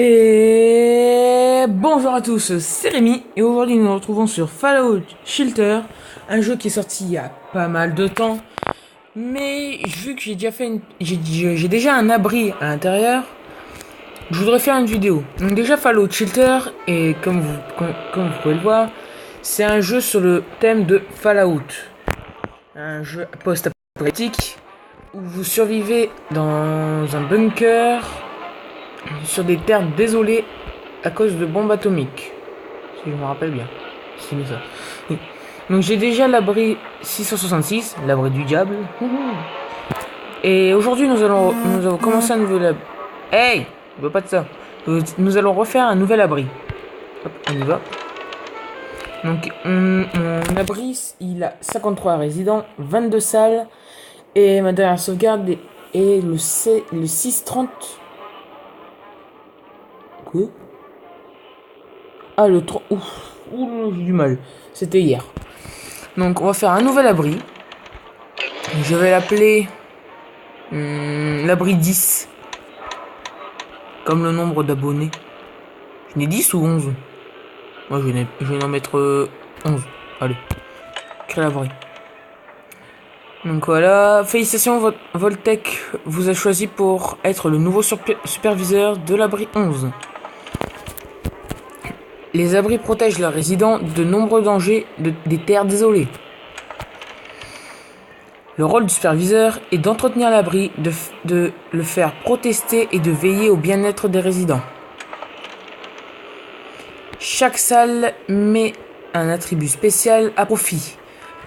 Et bonjour à tous, c'est Rémi et aujourd'hui nous nous retrouvons sur Fallout Shelter, un jeu qui est sorti il y a pas mal de temps, mais vu que j'ai déjà fait j'ai déjà un abri à l'intérieur, je voudrais faire une vidéo. Donc déjà Fallout Shelter, et comme vous pouvez le voir, c'est un jeu sur le thème de Fallout, un jeu post-apocalyptique où vous survivez dans un bunker sur des terres désolées à cause de bombes atomiques. Si je me rappelle bien. C'est bien ça. Oui. Donc j'ai déjà l'abri 666, l'abri du diable. Et aujourd'hui nous allons commencer un nouvel abri. Hey, je veux pas de ça. Nous allons refaire un nouvel abri. Hop, on y va. Donc mon abri, il a 53 résidents, 22 salles. Et ma dernière sauvegarde est le 630. Quoi? Ah, le 3. Ouf, j'ai du mal. C'était hier. Donc, on va faire un nouvel abri. Je vais l'appeler l'abri 10. Comme le nombre d'abonnés. Je n'ai 10 ou 11? Moi, je vais en mettre 11. Allez. Créer l'abri. Donc voilà. Félicitations, Voltec vous a choisi pour être le nouveau superviseur de l'abri 11. Les abris protègent leurs résidents de nombreux dangers des terres désolées. Le rôle du superviseur est d'entretenir l'abri, de le faire protester et de veiller au bien-être des résidents. Chaque salle met un attribut spécial à profit,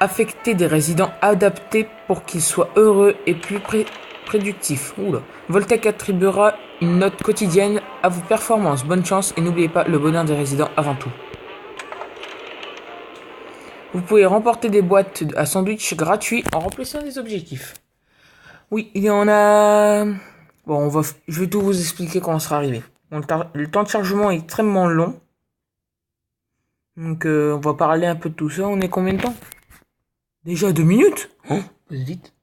affecter des résidents adaptés pour qu'ils soient heureux et plus productifs. Voltec attribuera une note quotidienne à vos performances. Bonne chance et n'oubliez pas le bonheur des résidents avant tout. Vous pouvez remporter des boîtes à sandwich gratuits en remplissant des objectifs. Oui, il y en a... Bon, je vais tout vous expliquer quand on sera arrivé. Bon, le temps de chargement est extrêmement long. Donc, on va parler un peu de tout ça. On est combien de temps? Déjà 2 minutes? Oh, passe vite.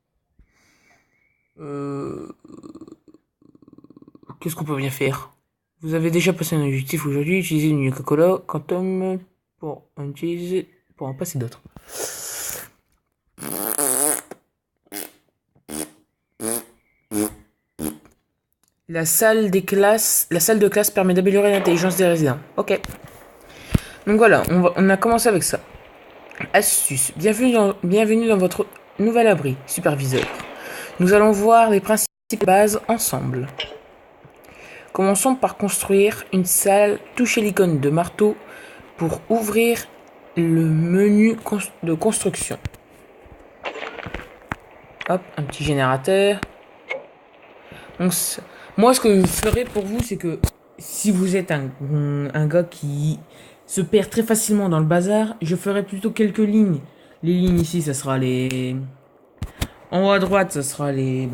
Qu'est-ce qu'on peut bien faire? Vous avez déjà passé un objectif aujourd'hui. Utilisez une Coca-Cola Quantum pour en passer d'autres. La salle de classe permet d'améliorer l'intelligence des résidents. Ok. Donc voilà, on a commencé avec ça. Astuce. Bienvenue dans votre nouvel abri, superviseur. Nous allons voir les principes de base ensemble. Commençons par construire une salle. Touchez l'icône de marteau pour ouvrir le menu de construction. Hop, un petit générateur. Donc, moi, ce que je ferai pour vous, c'est que si vous êtes un gars qui se perd très facilement dans le bazar, je ferai plutôt quelques lignes. Les lignes ici, ça sera les... En haut à droite, ça sera les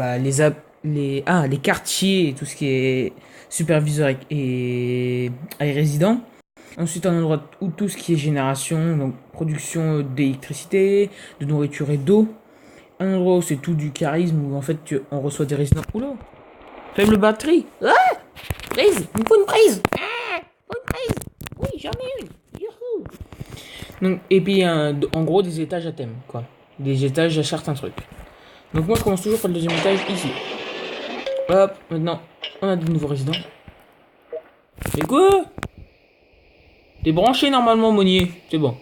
quartiers et tout ce qui est superviseur et résident. Ensuite, en haut à droite, tout ce qui est génération, donc production d'électricité, de nourriture et d'eau. Un endroit où c'est tout du charisme, où en fait on reçoit des résidents. Oula! Faible batterie! Ah! Prise! Il me faut une prise! Ah! Une prise! Oui, j'en ai une! Youhou! Donc, et puis, en gros, des étages à thème, quoi. Des étages à certains trucs. Donc, moi, je commence toujours par le deuxième étage, ici. Hop, maintenant, on a des nouveaux résidents. Mais quoi? T'es branché normalement, Monnier. C'est bon.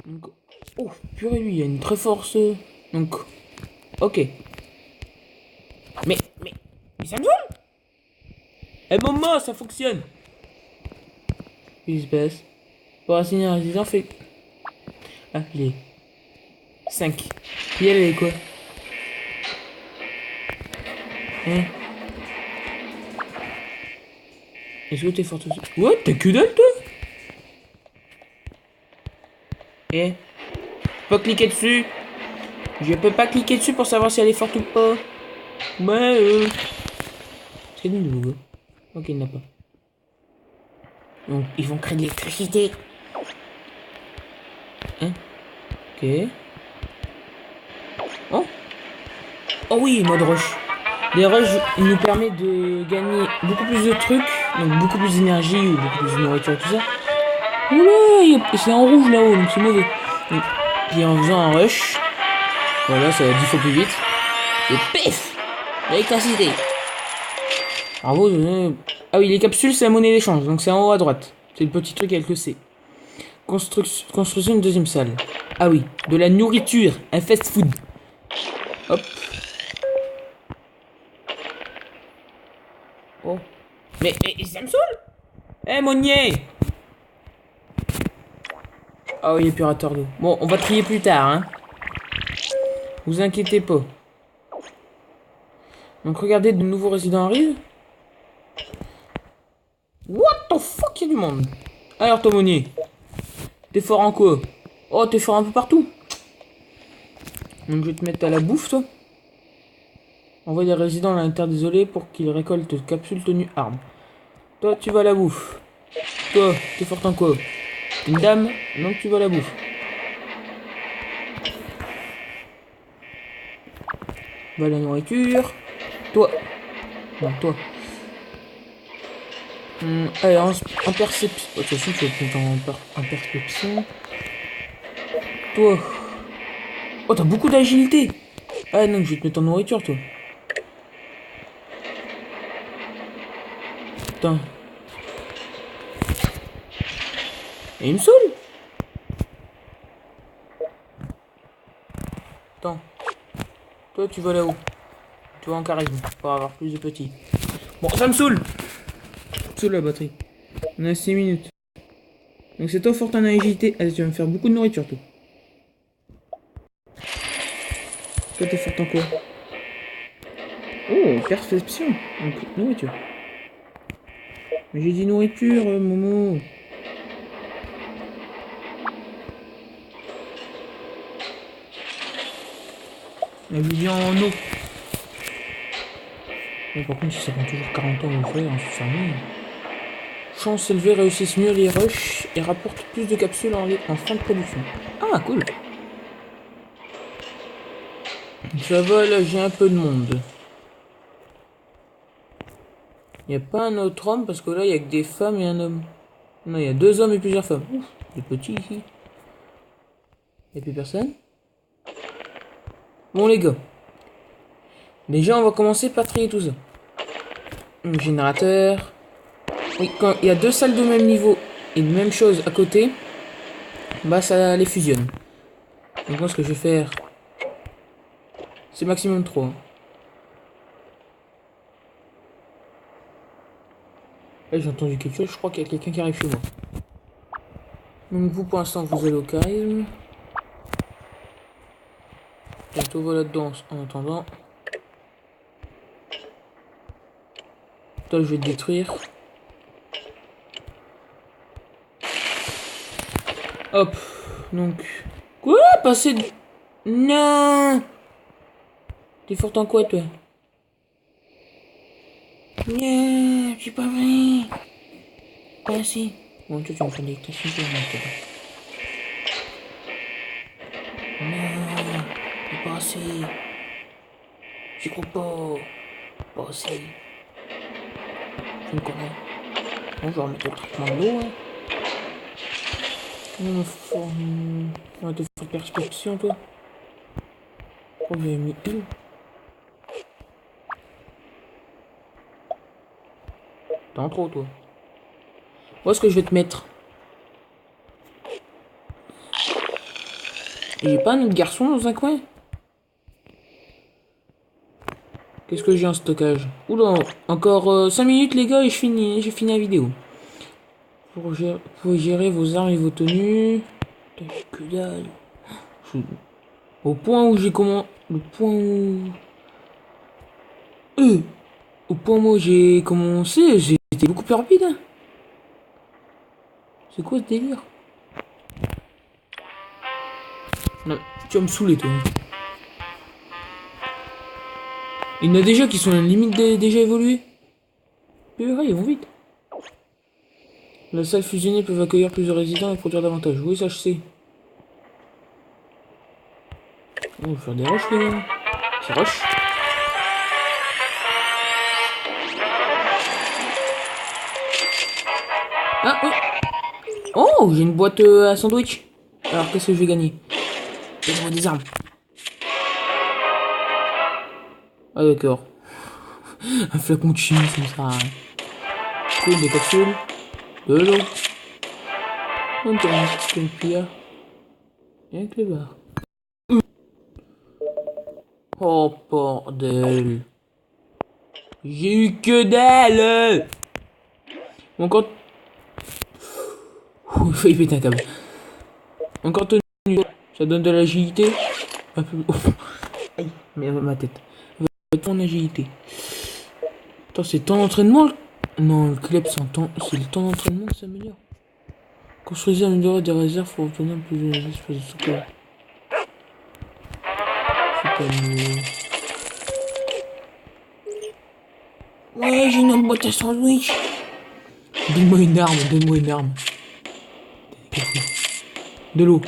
Donc, oh, purée, lui, il y a une très force. Donc, ok. Mais ça me saoule! Eh maman, ça fonctionne! Qu'est-ce qui se passe? Pour assigner un résident, fait. Ah, les 5. Puis elle est quoi? Hein? Est-ce que t'es fort tout seul? What? T'as que dalle, toi? Eh? Pas cliquer dessus! Je peux pas cliquer dessus pour savoir si elle est forte ou pas. Ouais, est-ce qu'il y a des nouveaux gars? Ok, il n'y en a pas. Donc, ils vont créer de l'électricité. Hein? Ok. Oh! Oh oui, mode rush. Les rushs nous permettent de gagner beaucoup plus de trucs, donc beaucoup plus d'énergie ou beaucoup plus de nourriture et tout ça. Oula, c'est en rouge là-haut, donc c'est mauvais. Donc, puis en faisant un rush, voilà, ça va 10 fois plus vite. Et pif, l'électricité. Bravo. Ah oui, les capsules, c'est la monnaie d'échange, donc c'est en haut à droite. C'est le petit truc avec le C. Construction d'une deuxième salle. Ah oui, de la nourriture, un fast food. Hop. Oh. Mais ça me saoule. Eh, Monnier. Ah oui, épurateur d'eau. Bon, on va trier plus tard, hein. Vous inquiétez pas. Donc regardez, de nouveaux résidents arrivent. What the fuck, il y a du monde. Alors, toi, Monnier. T'es fort en quoi? Oh, t'es fort un peu partout. Donc je vais te mettre à la bouffe, toi. Envoie des résidents à l'intérieur désolé pour qu'ils récoltent capsules tenues armes. Toi, tu vas à la bouffe. Toi, t'es fort en quoi? Une dame, donc tu vas à la bouffe. Va à la nourriture. Toi. Non, toi. Allez, en perception. De toute façon, tu vas te mettre en perception. Toi. Oh, t'as beaucoup d'agilité. Ah non, je vais te mettre en nourriture, toi. Putain. Et il me saoule. Attends. Toi, tu vas là-haut. Tu vas en charisme pour avoir plus de petits. Bon, ça me saoule. Saoule la batterie. On a 6 minutes. Donc c'est toi fort en agilité. Allez, tu vas me faire beaucoup de nourriture, toi. Toi, t'es fort en quoi? Oh, perception. Donc, nourriture. Mais j'ai dit nourriture, Momo. La vision en eau. Bon, par contre, si ça prend toujours 40 ans à ouvrir, c'est fermé. Chance élevée, réussissent mieux les rushs et rapportent plus de capsules en fin de production. Ah, cool. Ça va, là, j'ai un peu de monde. Il n'y a pas un autre homme parce que là, il n'y a que des femmes et un homme. Non, il y a 2 hommes et plusieurs femmes. Ouf, des petits ici. Il n'y a plus personne. Bon, les gars. Déjà, on va commencer par trier tout ça. Un générateur. Oui, quand il y a 2 salles de même niveau et de même chose à côté, bah ça les fusionne. Donc moi, ce que je vais faire, c'est maximum 3. Là, j'ai entendu quelque chose, je crois qu'il y a quelqu'un qui arrive chez moi. Donc vous, pour l'instant, vous allez au charisme. Bientôt, voilà dedans en attendant. Toi, je vais te détruire. Hop. Donc. Quoi? Passer de... Non. T'es fort en quoi, toi? Non, j'ai pas vrai. Pas assez. Bon, toi, tu vas me faire de l'électricité, non, c'est pas assez. J'y crois pas. Pas assez. Je me connais. Bon, je vais remettre le traitement de l'eau, hein. On va te faire perspection, toi. Oh, j'ai mis une. T'es en trop, toi. Où est-ce que je vais te mettre? Et j'ai pas un autre garçon dans un coin? Qu'est-ce que j'ai en stockage? Oula, encore 5 minutes, les gars, et j'ai fini la vidéo. Vous pouvez gérer vos armes et vos tenues. Que dalle. Au point où j'ai comment... Le point où... Au point où j'ai commencé, j'étais beaucoup plus rapide, hein. C'est quoi ce délire? Non, tu vas me saouler, toi. Il y en a déjà qui sont à la limite déjà évolués. Purée, ils vont vite. La salle fusionnée peut accueillir plusieurs résidents et produire davantage. Oui, ça je sais. On va faire des rushs, les gars. C'est rush. Ah oui. Oh, j'ai une boîte à sandwich. Alors qu'est-ce que je vais gagner? Donne-moi des armes. Ah d'accord. Un flacon de chimie, ça me sert à rien. Cool, des capsules. De l'eau. On peut mettre une cuillère. Et avec les barres. Oh bordel. J'ai eu que dalle. Mon compte... Ouh, il faut y péter un câble. Encore tenu. Ça donne de l'agilité. Un peu... Oh. Aïe, mais ma tête. En agilité. Attends, c'est temps d'entraînement le... Non, le club c'est le temps d'entraînement qui s'améliore. Construisez un endroit des réserves pour obtenir plus de espace de stockage. C'est pas mieux. Ouais, j'ai une autre boîte à sandwich. Donne-moi une arme, donne-moi une arme. De l'eau.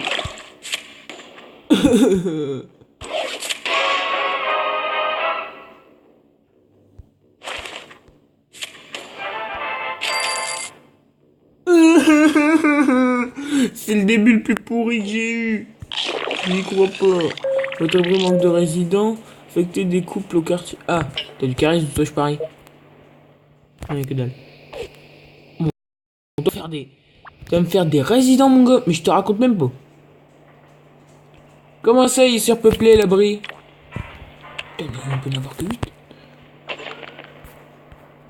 C'est le début le plus pourri que j'ai eu. Je n'y crois pas. Votre abri manque de résidents. Affecter des couples au quartier. Ah, t'as du charisme, toi je parie. Non, que dalle. Bon, on doit faire des... Tu vas me faire des résidents, mon gars. Mais je te raconte même pas. Comment ça, il est surpeuplé, l'abri? Putain, on peut n'avoir que 8.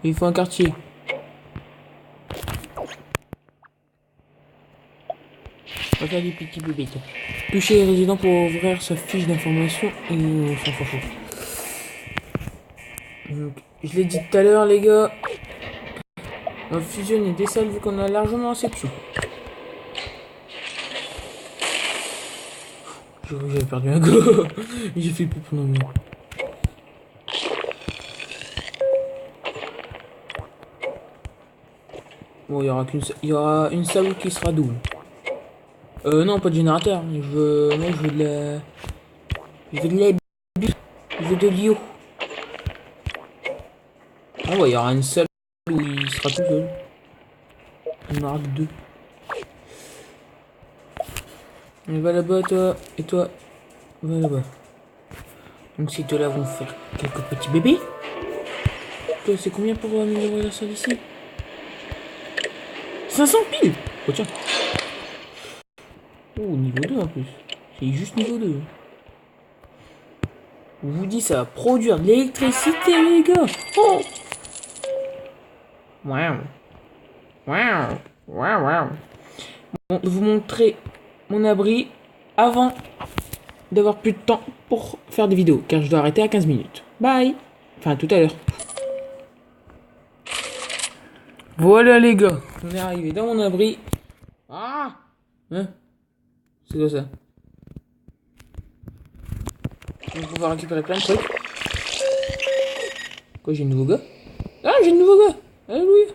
Il faut un quartier. On va faire des petits bébés. Toucher les résidents pour ouvrir sa fiche d'information et on s'en fout. Donc, je l'ai dit tout à l'heure, les gars. On va fusionner des salles vu qu'on a largement assez de sous. J'avais perdu un gars. J'ai fait plus pendant le moment. Bon, il y aura une salle qui sera double. Non, pas de générateur. Moi, je veux de la... Je veux de la... Je veux de l'IO. Ah ouais, il y aura une salle où il sera tout seul. On aura deux. On va là-bas, toi. Et toi, va là-bas. Donc ces deux-là vont faire quelques petits bébés. Toi, c'est combien pour améliorer la salle ici? 500 piles. Oh tiens. Oh, niveau 2 en plus. C'est juste niveau 2. On vous dit, ça va produire de l'électricité, les gars. Oh. Waouh. Waouh. Waouh, waouh. Bon, vous montrer mon abri avant d'avoir plus de temps pour faire des vidéos, car je dois arrêter à 15 minutes. Bye. Enfin, tout à l'heure. Voilà, les gars. On est arrivé dans mon abri. Ah. Hein? C'est quoi ça? On va pouvoir récupérer plein de trucs. Quoi, j'ai un nouveau gars? Ah, j'ai un nouveau gars! Alléluia!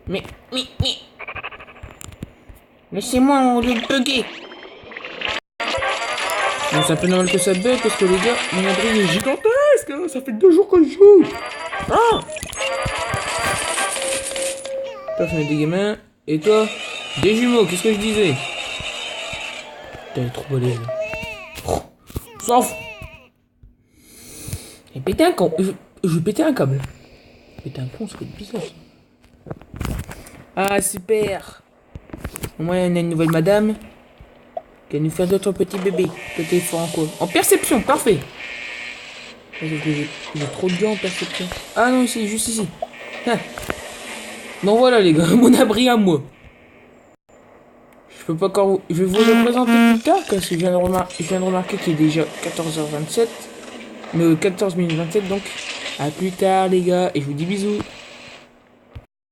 Mais... Laissez-moi en lieu de bugger! Bon, c'est un peu normal que ça bug parce que les gars, mon abri est gigantesque! Hein, ça fait 2 jours que je joue! Ah! Toi, je mets des gamins. Et toi? Des jumeaux, qu'est-ce que je disais? T'es trop balèze. Sauf. Et péter un con. Je vais péter un câble. Péter un con, ça fait bizarre ça. Ah super. Au moins on a une nouvelle madame qui va nous faire d'autres petits bébés. Côté fort en quoi? En perception, parfait. J'ai trop de gars en perception. Ah non, ici, juste ici. Ah. Bon voilà les gars, mon abri à moi. Je peux pas encore... Je vais vous le présenter plus tard parce que je viens de remarquer qu'il est déjà 14h27. 14 minutes 27 donc. À plus tard les gars et je vous dis bisous.